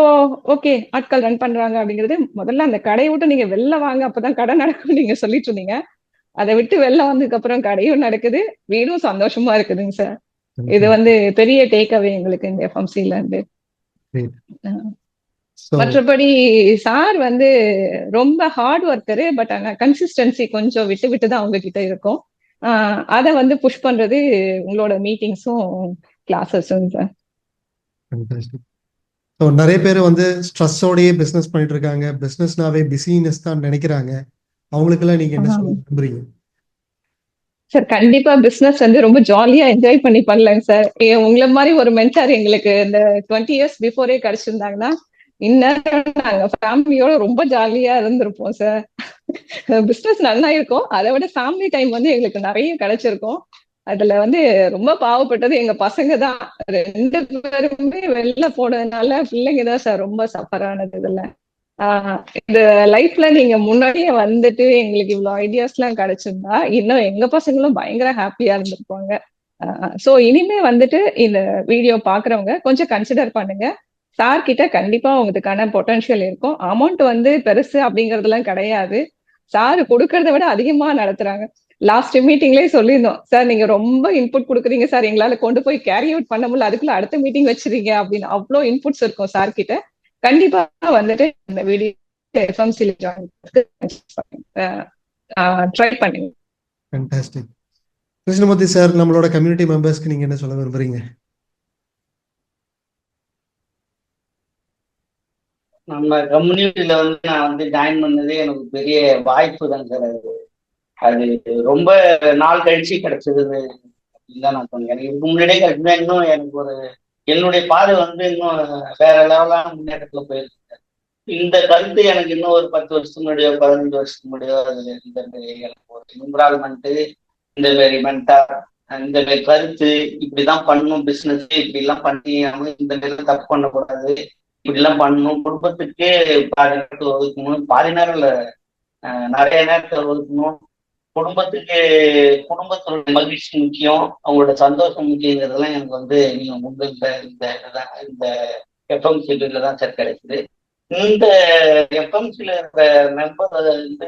ஓகே ஆட்கள் ரன் பண்றாங்க அப்படிங்கிறது. முதல்ல அந்த கடையை விட்டு நீங்க வெளில வாங்க, அப்பதான் கடை நடக்கும் நீங்க சொல்லிட்டு இருந்தீங்க. அதை விட்டு வெளில வந்ததுக்கு அப்புறம் கடையும் நடக்குது, வீடும் சந்தோஷமா இருக்குதுங்க சார். இது வந்து பெரிய டேக் அவே எங்களுக்கு இந்த எஃப்எம்சில இருந்து. மற்றபடி சார் வந்து ரொம்ப ஹார்ட் ஒர்க்கரு, பட் ஆனா கன்சிஸ்டன்சி கொஞ்சம் விட்டு விட்டு தான் அவங்க கிட்ட இருக்கும். அதை வந்து புஷ் பண்றது உங்களோட மீட்டிங்ஸும் கிளாஸஸும் சார். ஸோ நிறைய பேர் வந்து ஸ்ட்ரெஸ்ஸோடயே பிஸ்னஸ் பண்ணிட்டு இருக்காங்க, பிஸ்னஸ்னாவே பிஸினஸ் தான் நினைக்கிறாங்க. அவங்களுக்கெல்லாம் நீங்க என்ன சொல்ல விரும்புறீங்க? சார் கண்டிப்பா பிசினஸ் வந்து ரொம்ப ஜாலியா என்ஜாய் பண்ணி பண்ணலாங்க சார். உங்களை மாதிரி ஒரு மென்டார் எங்களுக்கு இந்த 20 years பிஃபோரே கிடைச்சிருந்தாங்கன்னா இன்னும் நாங்க ஃபேமிலியோட ரொம்ப ஜாலியா இருந்திருப்போம் சார். பிசினஸ் நல்லா இருக்கும், அதை விட ஃபேமிலி டைம் வந்து எங்களுக்கு நிறைய கிடைச்சிருக்கும். அதுல வந்து ரொம்ப பாவப்பட்டது எங்க பசங்க தான். 2 பேருமே வெளில போனதுனால பிள்ளைங்க தான் சார் ரொம்ப சஃபர் ஆனது. இதுல இந்த லைஃப்ல நீங்க முன்னாடியே வந்துட்டு எங்களுக்கு இவ்வளவு ஐடியாஸ் எல்லாம் கிடைச்சிருந்தா இன்னும் எங்க பசங்களும் பயங்கர ஹாப்பியா இருந்திருப்பாங்க. சோ இனிமே வந்துட்டு இந்த வீடியோ பாக்குறவங்க கொஞ்சம் கன்சிடர் பண்ணுங்க. சார் கிட்ட கண்டிப்பா உங்களுக்கான பொட்டன்ஷியல் இருக்கும். அமௌண்ட் வந்து பெருசு அப்படிங்கறதுலாம் கிடையாது, சார் கொடுக்கறத விட அதிகமா நடத்துறாங்க. லாஸ்ட் மீட்டிங்லயே சொல்லியிருந்தோம், சார் நீங்க ரொம்ப இன்புட் கொடுக்குறீங்க சார், எங்களால கொண்டு போய் கேரி அவுட் பண்ண முடியல, அதுக்குள்ள அடுத்த மீட்டிங் வச்சிருக்கீங்க அப்படின்னு. அவ்வளோ இன்புட்ஸ் இருக்கும் சார் கிட்ட. கண்டிப்பா வந்துட்டு இந்த வீடியோ எஃப்எம்சில ஜாயின் ட்ரை பண்ணுங்க. ஃபேண்டாஸ்டிக். கிருஷ்ணமூர்த்தி சார், நம்மளோட கம்யூனிட்டி மெம்பர்ஸ்க்கு நீங்க என்ன சொல்ல விரும்புறீங்க? நம்ம கம்யூனிட்டியில வந்து நான் வந்து ஜாயின் பண்ணதே எனக்கு பெரிய வாய்ப்பு தான் சார். அது ரொம்ப நாள் கழிச்சு கிடைச்சது அப்படின்னு தான் நான் சொன்னேன். எனக்கு இதுக்கு முன்னாடியே கிடைச்சா இன்னும் எனக்கு ஒரு என்னுடைய பாதை வந்து இன்னும் வேற லெவலான முன்னேற்றத்துல போயிருக்கு. இந்த கருத்து எனக்கு இன்னும் ஒரு 10 வருஷத்துக்கு முன்னாடியோ 15 வருஷத்துக்கு முன்னாடியோ இந்த எனக்கு ஒரு இன்வால்மெண்ட், இந்த மாதிரி மென்டார், இந்த மாதிரி கருத்து, இப்படிதான் பண்ணணும் பிசினஸ், இப்படி எல்லாம் பண்ணி இந்த மாதிரி தப்பு பண்ணக்கூடாது, இப்படி எல்லாம் பண்ணணும், குடும்பத்துக்கு பாதி நேரத்தை ஒதுக்கணும், பாதி நேரம் இல்ல நிறைய நேரத்தை ஒதுக்கணும், குடும்பத்துக்கு குடும்பத்தோட மகிழ்ச்சி முக்கியம், அவங்களோட சந்தோஷம் முக்கியங்கிறதெல்லாம் எனக்கு வந்து நீங்க முன்பு இந்த எஃப்எம்சில தான் சார் கிடைக்குது. இந்த எஃப்எம்சில இருக்கிற மெம்பர் வந்து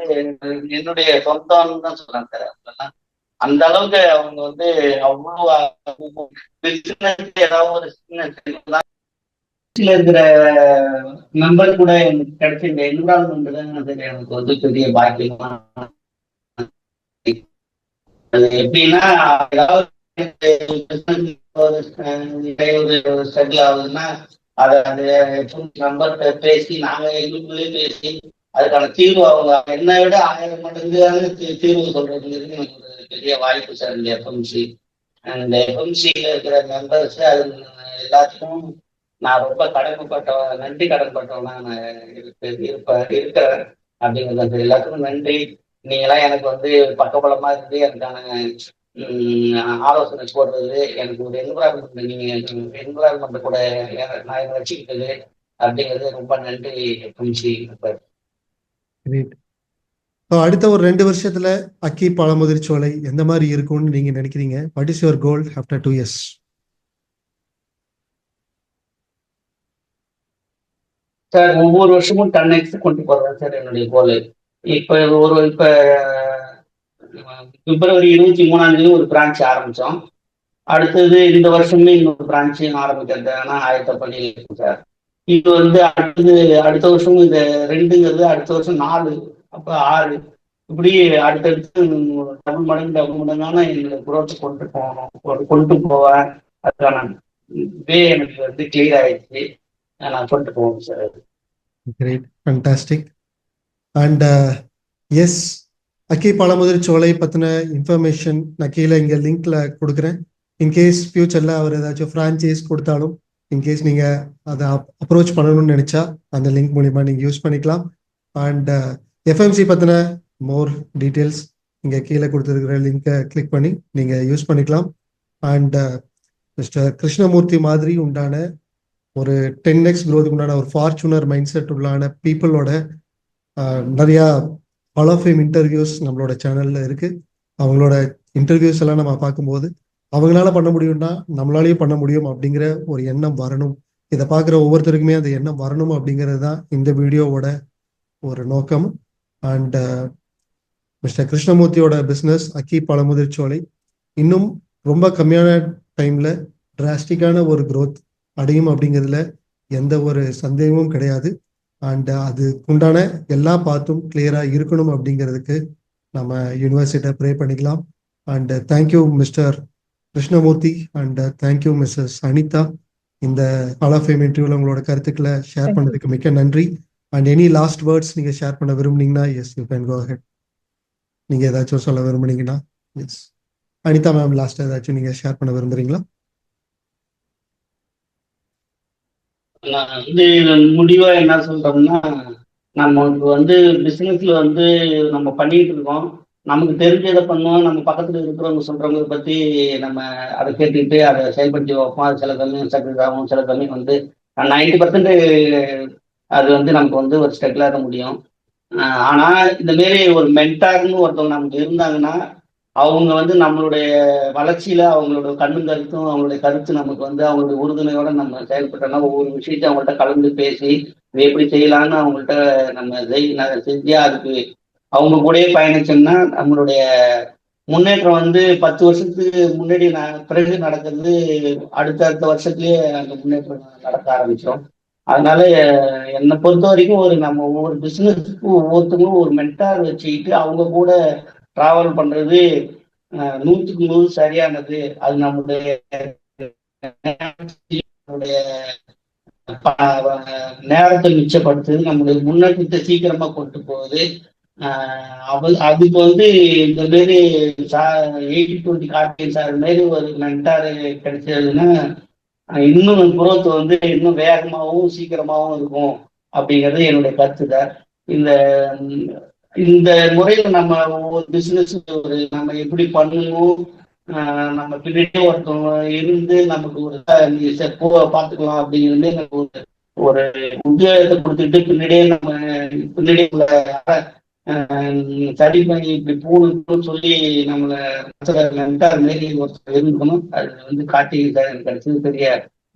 என்னுடைய சொந்தம்னு தான் சொல்றாங்க சார். அதெல்லாம் அந்த அளவுக்கு அவங்க வந்து அவ்வளவு பிசினஸ் ஏதாவது ஒரு சின்ன இருக்கிற மெம்பர் கூட எனக்கு கிடைச்ச இந்த என்விரான்மெண்ட் தான் எனக்கு வந்து பெரிய பாக்கியமா. அது எப்படின்னா ஏதாவது செட்டில் ஆகுதுன்னா அதை அந்த நம்பர்கிட்ட பேசி நாங்க எங்களுக்குள்ளே பேசி அதுக்கான தீர்வு அவங்க என்னை விட 1000 மடங்கு தீர்வு சொல்றதுங்கிறது எனக்கு ஒரு பெரிய வாய்ப்பு சார். இந்த எஃப்எம்சி அந்த எஃப்எம்சியில இருக்கிற மெம்பர்ஸ் அது எல்லாத்துக்கும் நான் ரொம்ப கடமைப்பட்டவன், நன்றி கடன்பட்டவனா நான் இருக்கிறேன் அப்படிங்கிறது. எல்லாத்துக்கும் நன்றி. நீங்களாம் எனக்கு வந்து பக்கபலமா இருந்து எனக்கான ஆலோசனை போடுறது, எனக்கு ஒரு என்விரான்மெண்ட், நீங்க என்விரான்மெண்ட் கூட நான் வச்சுக்கிட்டது அப்படிங்கிறது ரொம்ப நன்றி எஃப்எம்சி. அடுத்த ஒரு 2 வருஷத்துல அக்கி பழமுதிர்ச்சோலை எந்த மாதிரி இருக்கும்னு நீங்க நினைக்கிறீங்க? What is your goal after 2 years? Sir ஒவ்வொரு வருஷமும் 10x கொண்டு போறேன் சார் என்னுடைய கோல். இப்ப பிப்ரவரி 23 ஒரு பிரான்ச் ஆரம்பிச்சோம். அடுத்தது இந்த வருஷமே இன்னொரு பிரான்ச்சு ஆரம்பிக்கிறதுனா ஆயத்த பண்ணி இருக்கும் சார். இது வந்து அடுத்த வருஷம் இந்த 2ங்கிறது அடுத்த வருஷம் 4, அப்ப 6, இப்படி அடுத்தடுத்து டபுள் மடங்கான என்னோட குரோத் கொண்டு போவேன். அதுக்கான எனக்கு வந்து கிளியர் ஆயிடுச்சு. நான் கொண்டு போவேன் sir. Great, fantastic. And yes, அக்கி பழமுதிர்ச்சோலை பத்தின இன்ஃபர்மேஷன் நான் கீழே இங்க லிங்க்ல கொடுக்குறேன். இன்கேஸ் ஃபியூச்சர்ல அவர் ஏதாச்சும் ஃப்ரான்ச்சைஸ் கொடுத்தாலும், இன்கேஸ் நீங்க அதை அப்ரோச் பண்ணணும்னு நினைச்சா அந்த லிங்க் மூலியமா நீங்க யூஸ் பண்ணிக்கலாம். அண்ட் எஃப்எம்சி பத்தின மோர் டீட்டெயில்ஸ் இங்க கீழே கொடுத்துருக்கிற லிங்கை கிளிக் பண்ணி நீங்க யூஸ் பண்ணிக்கலாம். அண்ட் மிஸ்டர் கிருஷ்ணமூர்த்தி மாதிரி உண்டான ஒரு 10x growth உண்டான ஒரு ஃபார்ச்சுனர் மைண்ட் செட் உள்ளான பீப்புளோட நிறைய ஹால் ஆஃப் ஃபேம் இன்டர்வியூஸ் நம்மளோட சேனல்ல இருக்கு. அவங்களோட இன்டர்வியூஸ் எல்லாம் நம்ம பார்க்கும்போது அவங்களால பண்ண முடியும்னா நம்மளாலேயும் பண்ண முடியும் அப்படிங்கிற ஒரு எண்ணம் வரணும். இதை பார்க்குற ஒவ்வொருத்தருக்குமே அந்த எண்ணம் வரணும் அப்படிங்கிறது தான் இந்த வீடியோவோட ஒரு நோக்கம். அண்ட் மிஸ்டர் கிருஷ்ணமூர்த்தியோட பிஸ்னஸ் அக்கி பழமுதிர்ச்சோலை இன்னும் ரொம்ப கம்மியான டைம்ல டிராஸ்டிக்கான ஒரு growth அடையும் அப்படிங்கிறதுல எந்த ஒரு சந்தேகமும் கிடையாது. அண்ட் அது உண்டான எல்லா பார்த்தும் கிளியரா இருக்கணும் அப்படிங்கிறதுக்கு நம்ம யூனிவர்சிட்டியை ப்ரே பண்ணிக்கலாம். And thank you mister Krishnamurthy and thank you missus Anita. இந்த ஹால் ஆஃப் ஃபேம் இன்டர்வியூல உங்களோட கருத்துக்களை ஷேர் பண்ணதுக்கு மிக்க நன்றி. அண்ட் எனி லாஸ்ட் வேர்ட்ஸ் நீங்க ஷேர் பண்ண விரும்புனீங்கன்னா yes you can go ahead. நீங்க ஏதாச்சும் சொல்ல விரும்புனீங்கன்னா எஸ். அனிதா மேம், லாஸ்ட் ஏதாச்சும் நீங்க ஷேர் பண்ண விரும்புறீங்களா? நான் வந்து முடிவா என்ன சொல்றோம்னா, நமக்கு வந்து பிசினஸ்ல வந்து நம்ம பண்ணிட்டு இருக்கோம், நமக்கு தெரிஞ்சதை பண்ணுவோம், நம்ம பக்கத்துல இருக்கிறவங்க சொல்றவங்க பத்தி நம்ம அதை கேட்டுக்கிட்டு அதை செயல்படுத்தி வைப்போம். அது சில சமயம் சக்சஸ் ஆகும், சில சமயம் வந்து 90% அது வந்து நமக்கு வந்து ஒரு ஸ்டெக்ல ஆக முடியும். ஆனா இந்த மாரி ஒரு மென்டார்னு ஒருத்தவங்க நமக்கு இருந்தாங்கன்னா அவங்க வந்து நம்மளுடைய வளர்ச்சியில அவங்களோட கண்ணும் கருத்தும் அவங்களுடைய கருத்து நமக்கு வந்து அவங்களுடைய உறுதுணையோட நம்ம செயல்பட்டோம்னா ஒவ்வொரு விஷயத்தையும் அவங்கள்ட்ட கலந்து பேசி இதை எப்படி செய்யலாம்னு அவங்கள்ட்ட நம்ம செஞ்சு அதுக்கு அவங்க கூடயே பயணிச்சோம்னா நம்மளுடைய முன்னேற்றம் வந்து 10 வருஷத்துக்கு முன்னாடி பிறகு நடக்கிறது அடுத்த வருஷத்துலயே அந்த முன்னேற்றம் நடக்க ஆரம்பிச்சோம். அதனால என்னை பொறுத்த வரைக்கும் நம்ம ஒவ்வொரு பிசினஸுக்கும் ஒவ்வொருத்தங்களும் ஒரு மென்டார் வச்சுக்கிட்டு அவங்க கூட டிராவல் பண்றது 100க்கு 100 சரியானது. அது நம்முடைய நேரத்தை மிச்சப்படுத்துது, நம்முடைய முன்னேற்றத்தை சீக்கிரமா கொண்டு போகுது. அதுக்கு வந்து இந்த மாரி 80-20 கார்த்திகேயன் சார் மாரி ஒரு மென்டார் கிடைச்சதுன்னா இன்னும் குரோத் வந்து இன்னும் வேகமாகவும் சீக்கிரமாகவும் இருக்கும் அப்படிங்கிறது என்னுடைய கருத்து தான். இந்த இந்த முறையில நம்ம ஒவ்வொரு பிசினஸ் நம்ம எப்படி பண்ணணும், நம்ம பின்னாடியே ஒருத்தவங்க இருந்து நமக்கு ஒரு பார்த்துக்கலாம் அப்படிங்கிறது எனக்கு ஒரு உத்வேகத்தை கொடுத்துட்டு பின்னாடியே சரி பண்ணி இப்படி போகணும்னு சொல்லி நம்மளை மாரி ஒருத்தர் இருக்கணும். அது வந்து கார்த்திகேயன் எனக்கு கிடைச்சது பெரிய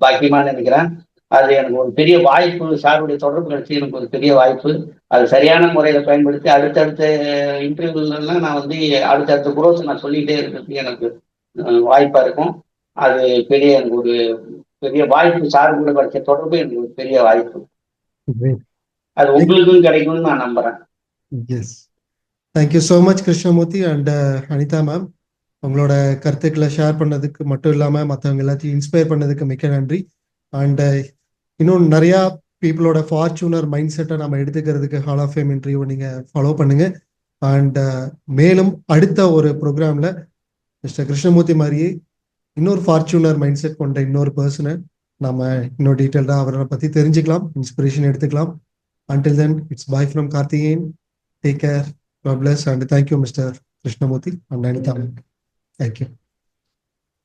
பாக்கியமா நினைக்கிறேன். அது எனக்கு ஒரு பெரிய வாய்ப்பு, சாருடைய தொடர்பு கிடைச்சி எனக்கு ஒரு பெரிய வாய்ப்பு. அது சரியான முறையில பயன்படுத்தி அடுத்தடுத்த இன்டர்வியூலாம் நான் வந்து அடுத்தடுத்த குரோஸ் நான் சொல்லிட்டே இருக்கிறதுக்கு எனக்கு வாய்ப்பா இருக்கும். அது எனக்கு ஒரு பெரிய வாய்ப்பு. சாரு கூட கிடைச்ச தொடர்பு எனக்கு ஒரு பெரிய வாய்ப்பு. அது உங்களுக்கும் கிடைக்கும்னு நான் நம்புறேன். Yes, thank you so much Krishnamurthy and Anita ma'am. உங்களோட கருத்துக்களை ஷேர் பண்ணதுக்கு மட்டும் இல்லாமல் மற்றவங்க எல்லாத்தையும் இன்ஸ்பயர் பண்ணதுக்கு மிக்க நன்றி. அண்ட் இன்னும் நிறையா பீப்புளோட ஃபார்ச்சூனர் மைண்ட் செட்டை நம்ம எடுத்துக்கிறதுக்கு ஹால் ஆஃப் ஃபேம் இன்டர்வியூவை நீங்கள் ஃபாலோ பண்ணுங்க. அண்ட் மேலும் அடுத்த ஒரு ப்ரோக்ராமில் மிஸ்டர் கிருஷ்ணமூர்த்தி மாதிரியே இன்னொரு ஃபார்ச்சூனர் மைண்ட் செட் கொண்ட இன்னொரு பர்சனை நம்ம இன்னொரு டீட்டெயில்டாக அவரை பற்றி தெரிஞ்சுக்கலாம், இன்ஸ்பிரேஷன் எடுத்துக்கலாம். Until then, it's bye from Karthikeyan. Take care. God bless and thank you, Mr. Krishnamurthy and Anitha. Thank you.